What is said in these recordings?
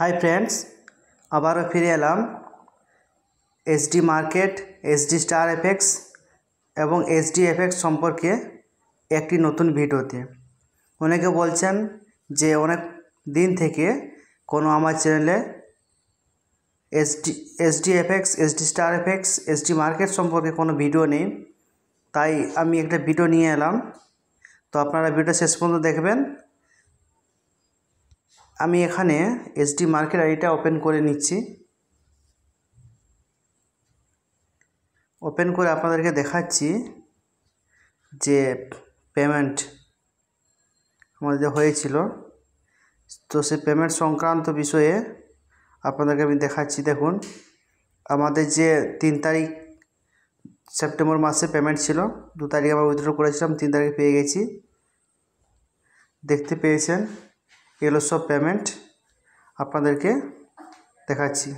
High friends आबारो फिरे एलाम SD market SD star FX एवं एसडी एफएक्स सम्पर्के एक नतून भिडियोते अनेके बोलছেন जे अनेक दिन थेके कोनो आमार चैनेले SD FX SD star FX SD market सम्पर्के कोनो भिडियो नेই ताई आमी एक भिडियो निये एलाम। तो आपनारा भिडियो शेष पर्यन्त देखबेन। आमी एखाने एसडी मार्केट आईडिटा ओपेन करे निচ্ছি। ओपेन करे आपनादेरके देखाচ্ছি जे पेमेंट आमादेर हयेछिलो। तो से पेमेंट संक्रांत विषये आपनादेरके आमी देखाচ্ছি। देखुन आमादेर जे 3 तारीख सेप्टेम्बर मासे पेमेंट छिलो, 2 तारीखे आमरा उइथड्र करेछिलाम, 3 तारीखे पेये गेছি। देखते पेয়েছেন एलो सब पेमेंट आपनादेरके देखाচ্ছি।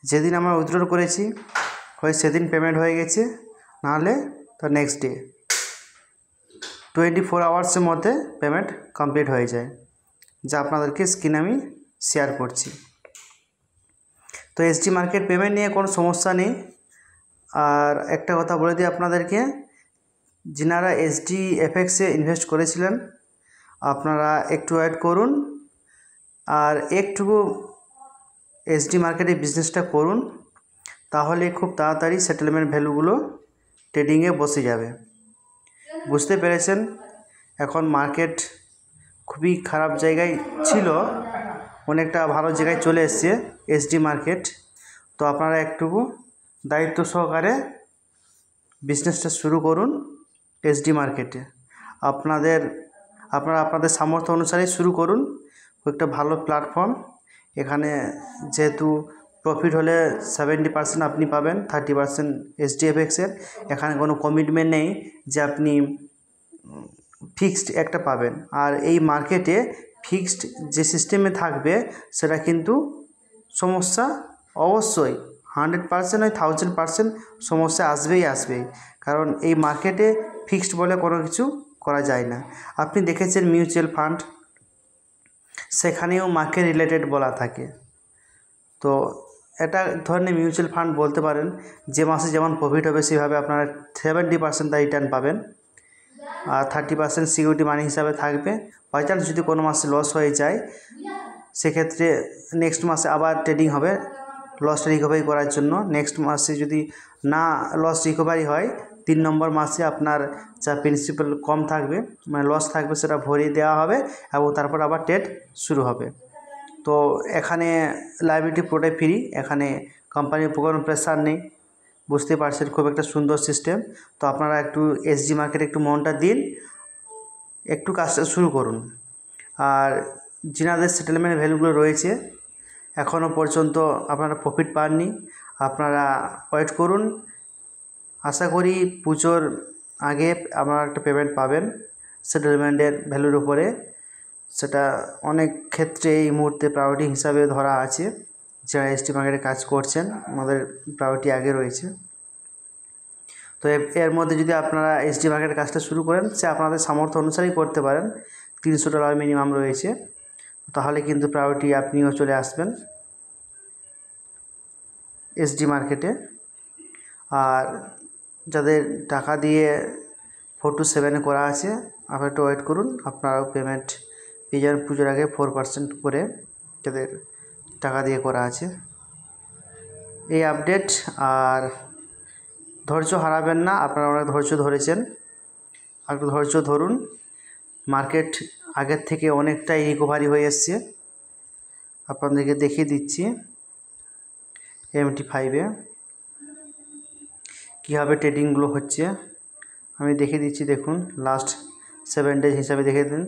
जेदिन आमरा उइथड्र करेছি হয় সেদিন पेमेंट হয়ে গেছে, না হলে তার নেক্সট ডে 24 আওয়ার্সের মধ্যে পেমেন্ট কমপ্লিট হয়ে যায়, যা আপনাদেরকে স্ক্রিনে আমি শেয়ার করছি। তো এসডি মার্কেট পেমেন্ট নিয়ে কোনো সমস্যা নেই। আর একটা কথা বলে দিই আপনাদেরকে, যিনারা এসডি এফএক্সে ইনভেস্ট করেছিলেন আপনারা একটু ওয়েট করুন আর একটু এসডি মার্কেটে বিজনেসটা করুন, তাহলে খুব তাড়াতাড়ি সেটেলমেন্ট ভ্যালুগুলো ট্রেডিংয়ে বসে যাবে। বুঝতে পেরেছেন? এখন মার্কেট খুবই খারাপ জায়গায় ছিল, অনেকটা ভালো জায়গায় চলে এসেছে এসডি মার্কেট। তো আপনারা একটু দায়িত্ব সহকারে বিজনেসটা শুরু করুন এসডি মার্কেটে। আপনারা আপনাদের সামর্থ্য অনুসারে শুরু করুন। একটা ভালো প্ল্যাটফর্ম। এখানে যেহেতু প্রফিট হলে 70% আপনি পাবেন, 30% এসডিএফএক্সের। এখানে কোনো কমিটমেন্ট নেই যে আপনি ফিক্সড একটা পাবেন। আর এই মার্কেটে ফিক্সড যে সিস্টেমে থাকবে সেটা কিন্তু সমস্যা অবশ্যই 100% নয় 1000% সমস্যা আসবেই। কারণ এই মার্কেটে ফিক্সড বলে কোনো কিছু করা যায় না। আপনি দেখেছেন মিউচুয়াল ফান্ড, সেখানেও মার্কেট রিলেটেড বলা থাকে। তো এটা ধরনের মিউচুয়াল ফান্ড বলতে পারেন, যে মাসে যেমন প্রফিট হবে সেভাবে আপনারা 70% তার রিটার্ন পাবেন, আর 30% সিকিউরিটি মানি হিসাবে থাকবে। বাই চান্স যদি কোনো মাসে লস হয়ে যায় সেক্ষেত্রে নেক্সট মাসে আবার ট্রেডিং হবে লসটা রিকভারি করার জন্য। নেক্সট মাসে যদি না লস রিকভারি হয় 3 নম্বর মাসে আপনার যা প্রিন্সিপাল কম থাকবে মানে লস থাকবে সেটা ভরিয়ে দেওয়া হবে এবং তারপর আবার ট্রেড শুরু হবে। তো এখানে লাইবিলিটি পুরোটাই ফ্রি, এখানে কোম্পানির কোনো প্রেসার নেই। বুঝতে পারছেন, খুব একটা সুন্দর সিস্টেম। তো আপনারা একটু এসডি মার্কেটে একটু মনটা দিন, একটু কাজটা শুরু করুন। আর যিনাদের সেটেলমেন্ট ভ্যালুগুলো রয়েছে এখনও পর্যন্ত আপনারা প্রফিট পাননি, আপনারা ওয়েট করুন। আশা করি পুজোর আগে আপনারা একটা পেমেন্ট পাবেন সেটেলমেন্টের ভ্যালুর উপরে। সেটা অনেক ক্ষেত্রে এই মুহূর্তে প্রায়োরিটি হিসাবে ধরা আছে। যারা এসডি মার্কেটে কাজ করছেন আমাদের প্রায়োরিটি আগে রয়েছে। তো এর মধ্যে যদি আপনারা এসডি মার্কেটের কাজটা শুরু করেন, সে আপনাদের সামর্থ্য অনুসারেই করতে পারেন। $300 মিনিমাম রয়েছে, তাহলে কিন্তু প্রায়োরিটি আপনিও চলে আসবেন এসডি মার্কেটে। আর যাদের টাকা দিয়ে 4 to 7 করা আছে আপনারা একটু ওয়েট করুন, আপনারাও পেমেন্ট পেয়ে যাবেন পুজোর আগে 4% করে, যাদের টাকা দিয়ে করা আছে। এই আপডেট। আর ধৈর্য হারাবেন না, আপনারা অনেক ধৈর্য ধরেছেন, আর একটু ধৈর্য ধরুন। মার্কেট আগের থেকে অনেকটাই রিকভারি হয়ে এসছে। আপনাদেরকে দেখিয়ে দিচ্ছি MT5-এ কীভাবে ট্রেডিংগুলো হচ্ছে আমি দেখিয়ে দিচ্ছি। দেখুন লাস্ট 7 ডেজ হিসাবে দেখে দিন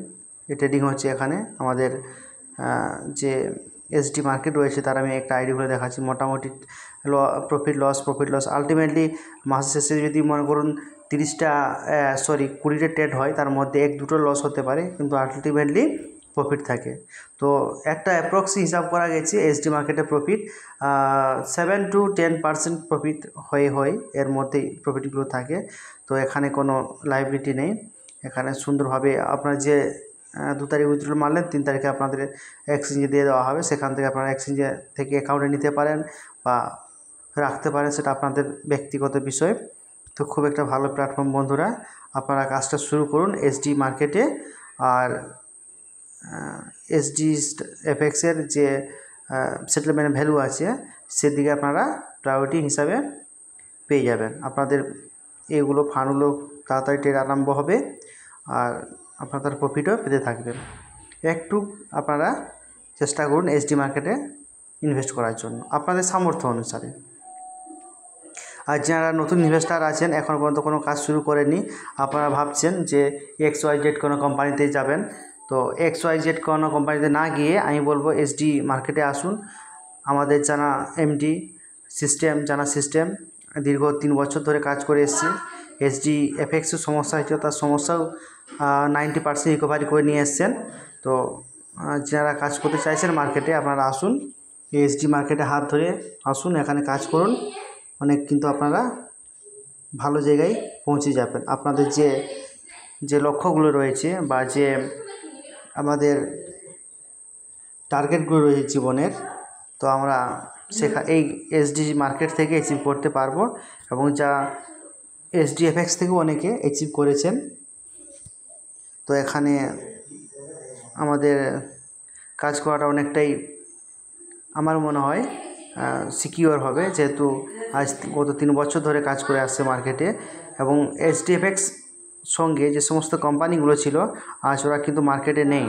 এই ট্রেডিং হচ্ছে। এখানে আমাদের যে এসডি মার্কেট রয়েছে তার আমি একটা আইডি করে দেখাচ্ছি। মোটামুটি প্রফিট লস আলটিমেটলি মাসের শেষে যদি মনে করুন 20টা ট্রেড হয়, তার মধ্যে 1-2টো লস হতে পারে, কিন্তু আলটিমেটলি প্রফিট থাকে। তো একটা অ্যাপ্রক্সি হিসাব করা গেছে এসডি মার্কেটে প্রফিট 7 to 10% প্রফিট হয়, এর মধ্যেই প্রফিটগুলো থাকে। তো এখানে কোনো লাইবিলিটি নেই, এখানে সুন্দরভাবে আপনার যে 2 তারিখ উইথড্রল মারলেন, 3 তারিখে আপনাদের এক্সচেঞ্জে দিয়ে দেওয়া হবে। সেখান থেকে আপনারা এক্সচেঞ্জে থেকে অ্যাকাউন্টে নিতে পারেন বা রাখতে পারেন, সেটা আপনাদের ব্যক্তিগত বিষয়। তো খুব একটা ভালো প্ল্যাটফর্ম বন্ধুরা, আপনারা কাজটা শুরু করুন এসডি মার্কেটে। আর এসডি এফএক্সের যে সেটেলমেন্ট ভ্যালু আছে সেদিকে আপনারা প্রায়োরিটি হিসাবে পেয়ে যাবেন। আপনাদের এইগুলো ফান্ডগুলো তাড়াতাড়ি ট্রেড আরম্ভ হবে আর আপনাদের প্রফিটও পেতে থাকবেন। একটু আপনারা চেষ্টা করুন এসডি মার্কেটে ইনভেস্ট করার জন্য আপনাদের সামর্থ্য অনুসারে। আর যারা নতুন ইনভেস্টার আছেন, এখনও পর্যন্ত কোনো কাজ শুরু করেননি, আপনারা ভাবছেন যে XYZ কোনো কোম্পানিতে যাবেন, তো XYZ কোনো কোম্পানিতে না গিয়ে আমি বলবো এসডি মার্কেটে আসুন। আমাদের জানা এমডি সিস্টেম দীর্ঘ 3 বছর ধরে কাজ করে এসেছি। এসডি এফএক্সের সমস্যা হয়েছিল, তার সমস্যাও 90% রিকভারি করে নিয়ে এসছেন। তো যারা কাজ করতে চাইছেন মার্কেটে, আপনারা আসুন এসডি মার্কেটে হাত ধরে আসুন, এখানে কাজ করুন। অনেক কিন্তু আপনারা ভালো জায়গায় পৌঁছে যাবেন। আপনাদের যে লক্ষ্যগুলো রয়েছে বা যে আমাদের টার্গেটগুলো রয়েছে জীবনের, তো আমরা এই এসডি মার্কেট থেকে অ্যাচিভ করতে পারবো এবং যা এসডি এফএক্স থেকেও অনেকে অ্যাচিভ করেছেন। তো এখানে আমাদের কাজ করাটা অনেকটাই আমার মনে হয় সিকিউর হবে, যেহেতু আজ গত 3 বছর ধরে কাজ করে আসছে মার্কেটে। এবং এসডিএফএক্স সঙ্গে যে সমস্ত কোম্পানিগুলো ছিল আজ ওরা কিন্তু মার্কেটে নেই,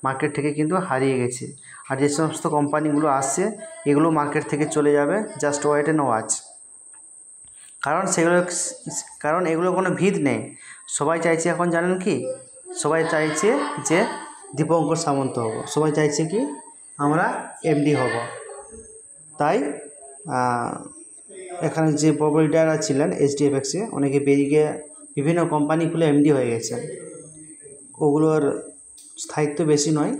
মার্কেট থেকে কিন্তু হারিয়ে গেছে। আর যে সমস্ত কোম্পানিগুলো আসছে এগুলো মার্কেট থেকে চলে যাবে, জাস্ট ওয়েট অ্যান্ড ওয়াচ। কারণ এগুলো কোনো ভিত নেই। সবাই চাইছে এখন জানেন কি, সবাই চাইছে যে দীপঙ্কর সামন্ত হব, সবাই চাইছে কি আমরা এমডি হব। তাই এখানে যে প্রোভাইডাররা ছিলেন এইচডিএফএক্সে অনেকে বেরিয়ে বিভিন্ন কোম্পানি খুলে এমডি হয়ে গেছেন। ওগুলোর স্থায়িত্ব বেশি নয়,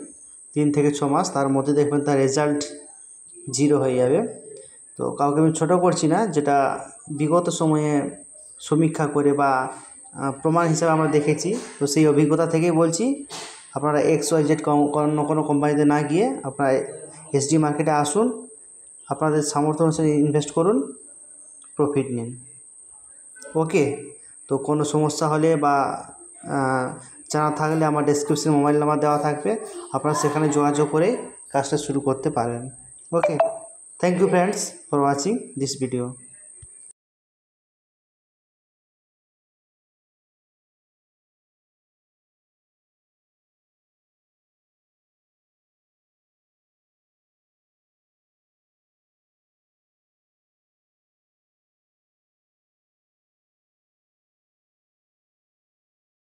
3 থেকে 6 মাস, তার মধ্যে দেখবেন তার রেজাল্ট 0 হয়ে যাবে। তো কাউকে আমি ছোটো করছি না, যেটা বিগত সময়ে সমীক্ষা করে বা প্রমাণ হিসাবে আমরা দেখেছি। তো সেই অভিজ্ঞতা থেকেই বলছি, আপনারা XYZ কোনো কোম্পানিতে না গিয়ে আপনারা এসডি মার্কেটে আসুন, আপনাদের সামর্থ্য অনুসারে ইনভেস্ট করুন, প্রফিট নিন। ওকে, তো কোনো সমস্যা হলে বা জানা থাকলে আমার ডেসক্রিপশনে মোবাইল নাম্বার দেওয়া থাকবে, আপনারা সেখানে যোগাযোগ করে কাজটা শুরু করতে পারেন। Okay, thank you friends for watching this video.